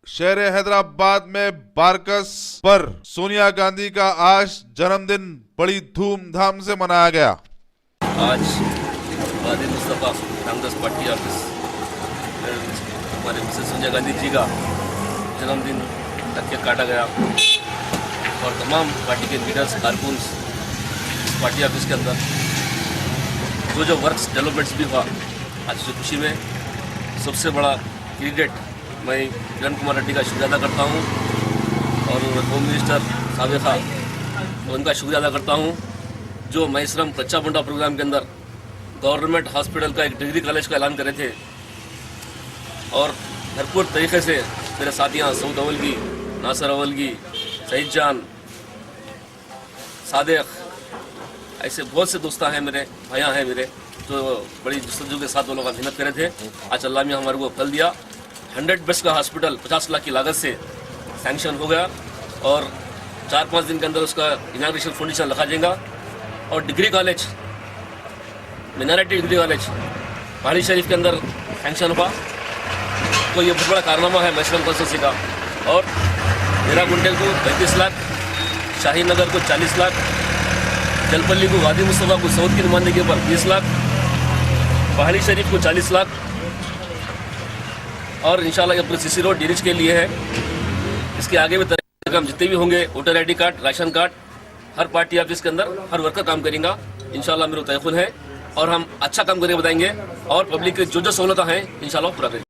शहर हैदराबाद में बारकस पर सोनिया गांधी का आज जन्मदिन बड़ी धूमधाम से मनाया गया। आज गांधी मुस्तफा कांग्रेस पार्टी ऑफिस हमारे मिसेस सोनिया गांधी जी का जन्मदिन तक केक काटा गया और तमाम पार्टी के लीडर्स कारकुन्स पार्टी ऑफिस के अंदर जो वर्क्स डेवलपमेंट्स भी हुआ आज की खुशी में सबसे बड़ा क्रेडिट मैं किरण कुमार रेड्डी का शुक्रिया अदा करता हूँ और होम मिनिस्टर साबिका उनका शुक्रिया अदा करता हूँ जो मैसरम कच्चा बंडा प्रोग्राम के अंदर गवर्नमेंट हॉस्पिटल का एक डिग्री कॉलेज का ऐलान करे थे और भरपूर तरीके से मेरे साथियाँ सऊद अवलगी, नासिर अवलगी, सईद जान, सादिक, ऐसे बहुत से दोस्त हैं मेरे, भाइयाँ हैं मेरे, जो बड़ी जस्तजू के साथ वो लोग मेहनत करे थे। आज अल्लाह ने हमारे को फल दिया। 100 बेड्स का हॉस्पिटल 50 लाख की लागत से सैंक्शन हो गया और 4-5 दिन के अंदर उसका इनाग्रेशन फाउंडेशन रखा जाएगा और degree college, minority degree college पहाड़ी शरीफ के अंदर सैंक्शन हुआ। तो ये बहुत बड़ा कारनामा है मैसरम कॉन्स्टिट्यूंसी का। और मेरा कुंटल को 35 लाख, शाहीन नगर को 40 लाख, जलपल्ली को गांधी मुस्तफा को सऊद की नुमाइंदगी पर 20 लाख, पहाड़ी शरीफ को 40 लाख और इंशाल्लाह ये पूरे सीसी रोड डीरिच के लिए है। इसके आगे भी काम जितने भी होंगे, voter ID card, ration card, हर पार्टी ऑफिस के अंदर हर वर्कर काम करेगा इंशाल्लाह। मेरे तयकुन है और हम अच्छा काम करके बताएंगे और पब्लिक की जो सहूलत हैं इंशाल्लाह पूरा करेंगे।